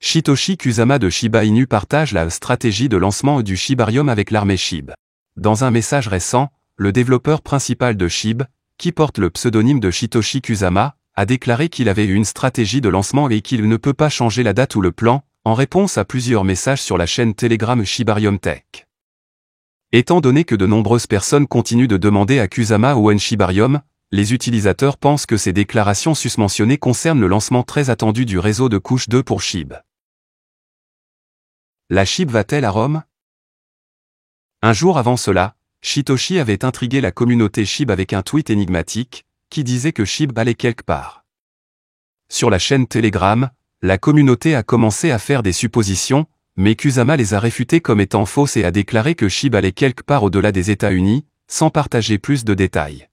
Satoshi Kusama de Shiba Inu partage la stratégie de lancement du Shibarium avec l'armée SHIB. Dans un message récent, le développeur principal de SHIB, qui porte le pseudonyme de Satoshi Kusama, a déclaré qu'il avait une stratégie de lancement et qu'il ne peut pas changer la date ou le plan, en réponse à plusieurs messages sur la chaîne Telegram Shibarium Tech. Étant donné que de nombreuses personnes continuent de demander à Kusama ou Shibarium, les utilisateurs pensent que ces déclarations susmentionnées concernent le lancement très attendu du réseau de couche 2 pour SHIB. La SHIB va-t-elle à Rome? Un jour avant cela, Satoshi avait intrigué la communauté SHIB avec un tweet énigmatique, qui disait que SHIB allait quelque part. Sur la chaîne Telegram, la communauté a commencé à faire des suppositions, mais Kusama les a réfutées comme étant fausses et a déclaré que SHIB allait quelque part au-delà des États-Unis, sans partager plus de détails.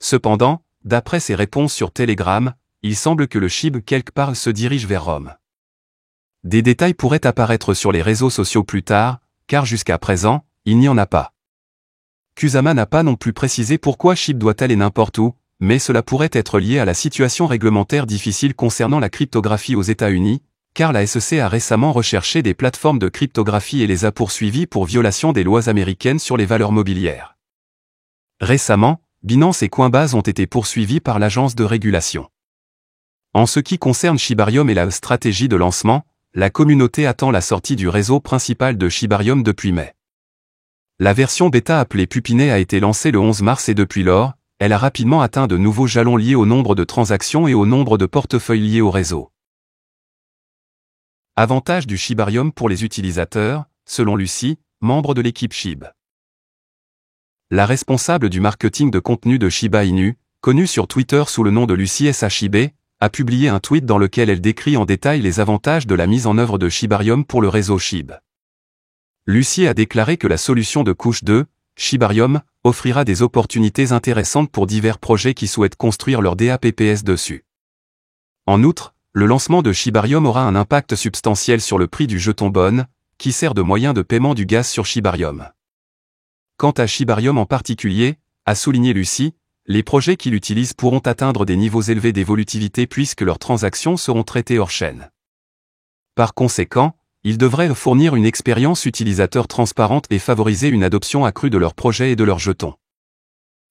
Cependant, d'après ses réponses sur Telegram, il semble que le SHIB quelque part se dirige vers Rome. Des détails pourraient apparaître sur les réseaux sociaux plus tard, car jusqu'à présent, il n'y en a pas. Kusama n'a pas non plus précisé pourquoi SHIB doit aller n'importe où, mais cela pourrait être lié à la situation réglementaire difficile concernant la cryptographie aux États-Unis, car la SEC a récemment recherché des plateformes de cryptographie et les a poursuivies pour violation des lois américaines sur les valeurs mobilières. Récemment, Binance et Coinbase ont été poursuivis par l'agence de régulation. En ce qui concerne Shibarium et la stratégie de lancement, la communauté attend la sortie du réseau principal de Shibarium depuis mai. La version bêta appelée Pupinet a été lancée le 11 mars et depuis lors, elle a rapidement atteint de nouveaux jalons liés au nombre de transactions et au nombre de portefeuilles liés au réseau. Avantage du Shibarium pour les utilisateurs, selon Lucie, membre de l'équipe SHIB. La responsable du marketing de contenu de Shiba Inu, connue sur Twitter sous le nom de Lucie SHIB, a publié un tweet dans lequel elle décrit en détail les avantages de la mise en œuvre de Shibarium pour le réseau SHIB. Lucie a déclaré que la solution de couche 2, Shibarium, offrira des opportunités intéressantes pour divers projets qui souhaitent construire leur DApps dessus. En outre, le lancement de Shibarium aura un impact substantiel sur le prix du jeton Bon, qui sert de moyen de paiement du gaz sur Shibarium. Quant à Shibarium en particulier, a souligné Lucie, les projets qui l'utilisent pourront atteindre des niveaux élevés d'évolutivité puisque leurs transactions seront traitées hors chaîne. Par conséquent, ils devraient fournir une expérience utilisateur transparente et favoriser une adoption accrue de leurs projets et de leurs jetons.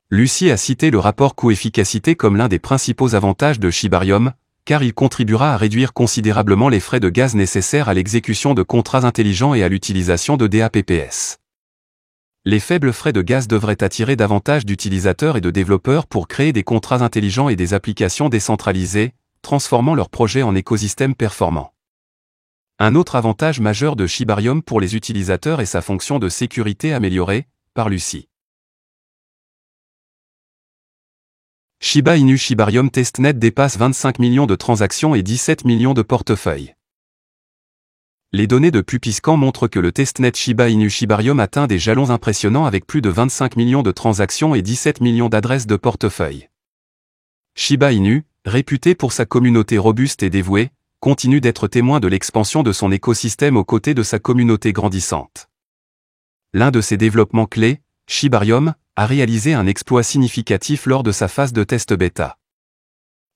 Lucie a cité le rapport coût-efficacité comme l'un des principaux avantages de Shibarium, car il contribuera à réduire considérablement les frais de gaz nécessaires à l'exécution de contrats intelligents et à l'utilisation de DApps. Les faibles frais de gaz devraient attirer davantage d'utilisateurs et de développeurs pour créer des contrats intelligents et des applications décentralisées, transformant leurs projets en écosystèmes performants. Un autre avantage majeur de Shibarium pour les utilisateurs est sa fonction de sécurité améliorée, par Lucie. Shiba Inu Shibarium Testnet dépasse 25 millions de transactions et 17 millions de portefeuilles. Les données de Puppiscan montrent que le testnet Shiba Inu Shibarium atteint des jalons impressionnants avec plus de 25 millions de transactions et 17 millions d'adresses de portefeuille. Shiba Inu, réputé pour sa communauté robuste et dévouée, continue d'être témoin de l'expansion de son écosystème aux côtés de sa communauté grandissante. L'un de ses développements clés, Shibarium, a réalisé un exploit significatif lors de sa phase de test bêta.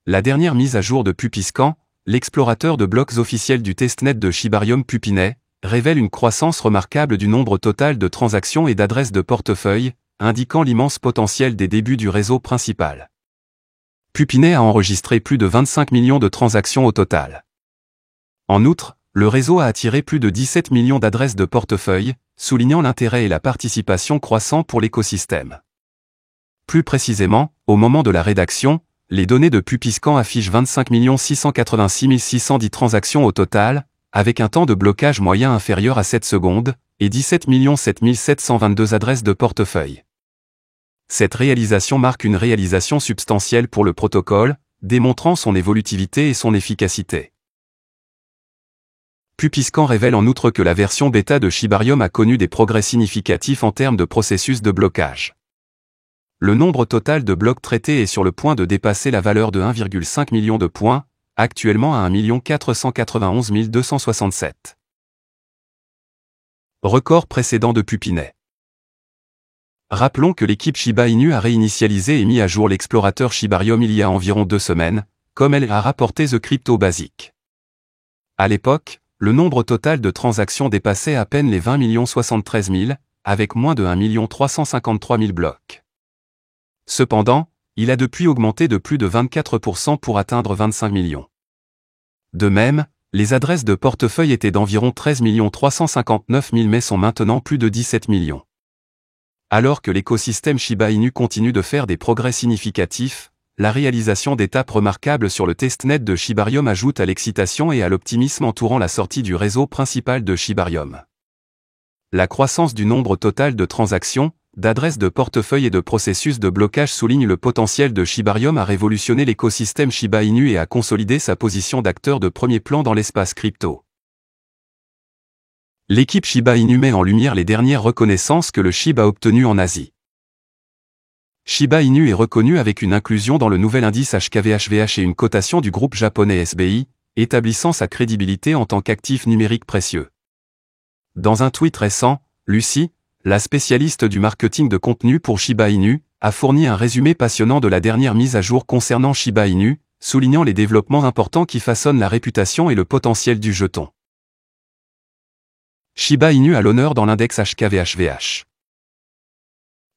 La dernière mise à jour de Puppiscan, l'explorateur de blocs officiel du testnet de Shibarium Pupinet, révèle une croissance remarquable du nombre total de transactions et d'adresses de portefeuille, indiquant l'immense potentiel des débuts du réseau principal. Pupinet a enregistré plus de 25 millions de transactions au total. En outre, le réseau a attiré plus de 17 millions d'adresses de portefeuille, soulignant l'intérêt et la participation croissant pour l'écosystème. Plus précisément, au moment de la rédaction, les données de Puppiscan affichent 25 686 610 transactions au total, avec un temps de blocage moyen inférieur à 7 secondes, et 17 7 722 adresses de portefeuille. Cette réalisation marque une réalisation substantielle pour le protocole, démontrant son évolutivité et son efficacité. Puppiscan révèle en outre que la version bêta de Shibarium a connu des progrès significatifs en termes de processus de blocage. Le nombre total de blocs traités est sur le point de dépasser la valeur de 1,5 million de points, actuellement à 1 491 267. Record précédent de Pupinet. Rappelons que l'équipe Shiba Inu a réinitialisé et mis à jour l'explorateur Shibarium il y a environ 2 semaines, comme elle a rapporté The Crypto Basic. À l'époque, le nombre total de transactions dépassait à peine les 20 073 000, avec moins de 1 353 000 blocs. Cependant, il a depuis augmenté de plus de 24% pour atteindre 25 millions. De même, les adresses de portefeuille étaient d'environ 13 359 000 mais sont maintenant plus de 17 millions. Alors que l'écosystème Shiba Inu continue de faire des progrès significatifs, la réalisation d'étapes remarquables sur le testnet de Shibarium ajoute à l'excitation et à l'optimisme entourant la sortie du réseau principal de Shibarium. La croissance du nombre total de transactions, d'adresses de portefeuille et de processus de blocage souligne le potentiel de Shibarium à révolutionner l'écosystème Shiba Inu et à consolider sa position d'acteur de premier plan dans l'espace crypto. L'équipe Shiba Inu met en lumière les dernières reconnaissances que le SHIB a obtenues en Asie. Shiba Inu est reconnu avec une inclusion dans le nouvel indice HKVHVH et une cotation du groupe japonais SBI, établissant sa crédibilité en tant qu'actif numérique précieux. Dans un tweet récent, Lucy, la spécialiste du marketing de contenu pour Shiba Inu, a fourni un résumé passionnant de la dernière mise à jour concernant Shiba Inu, soulignant les développements importants qui façonnent la réputation et le potentiel du jeton. Shiba Inu a l'honneur dans l'index HKVHVH.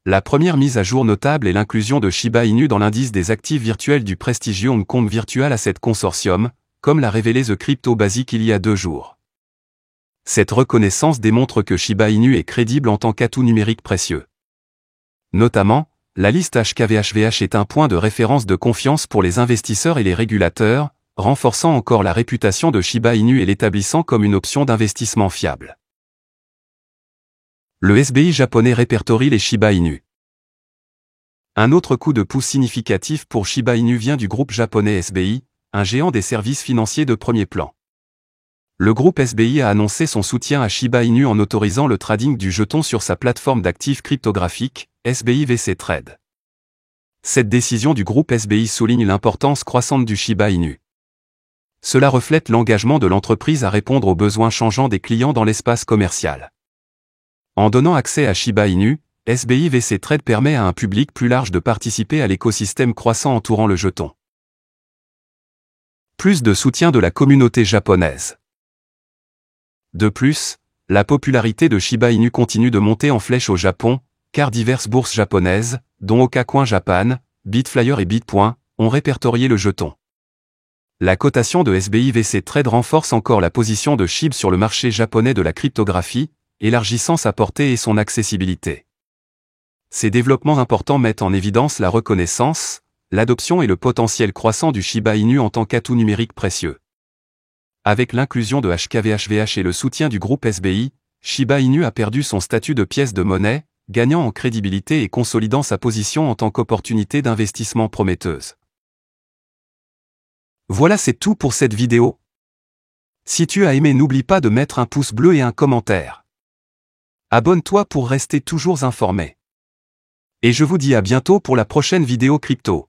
La première mise à jour notable est l'inclusion de Shiba Inu dans l'indice des actifs virtuels du prestigieux Hong Kong Virtual Asset Consortium, comme l'a révélé The Crypto Basic il y a 2 jours. Cette reconnaissance démontre que Shiba Inu est crédible en tant qu'atout numérique précieux. Notamment, la liste HKVHVH est un point de référence de confiance pour les investisseurs et les régulateurs, renforçant encore la réputation de Shiba Inu et l'établissant comme une option d'investissement fiable. Le SBI japonais répertorie les Shiba Inu. Un autre coup de pouce significatif pour Shiba Inu vient du groupe japonais SBI, un géant des services financiers de premier plan. Le groupe SBI a annoncé son soutien à Shiba Inu en autorisant le trading du jeton sur sa plateforme d'actifs cryptographiques, SBI VC Trade. Cette décision du groupe SBI souligne l'importance croissante du Shiba Inu. Cela reflète l'engagement de l'entreprise à répondre aux besoins changeants des clients dans l'espace commercial. En donnant accès à Shiba Inu, SBI VC Trade permet à un public plus large de participer à l'écosystème croissant entourant le jeton. Plus de soutien de la communauté japonaise. De plus, la popularité de Shiba Inu continue de monter en flèche au Japon, car diverses bourses japonaises, dont Okacoin Japan, Bitflyer et Bitpoint, ont répertorié le jeton. La cotation de SBI VC Trade renforce encore la position de SHIB sur le marché japonais de la cryptographie, élargissant sa portée et son accessibilité. Ces développements importants mettent en évidence la reconnaissance, l'adoption et le potentiel croissant du Shiba Inu en tant qu'atout numérique précieux. Avec l'inclusion de HKVHVH et le soutien du groupe SBI, Shiba Inu a perdu son statut de pièce de monnaie, gagnant en crédibilité et consolidant sa position en tant qu'opportunité d'investissement prometteuse. Voilà, c'est tout pour cette vidéo. Si tu as aimé, n'oublie pas de mettre un pouce bleu et un commentaire. Abonne-toi pour rester toujours informé. Et je vous dis à bientôt pour la prochaine vidéo crypto.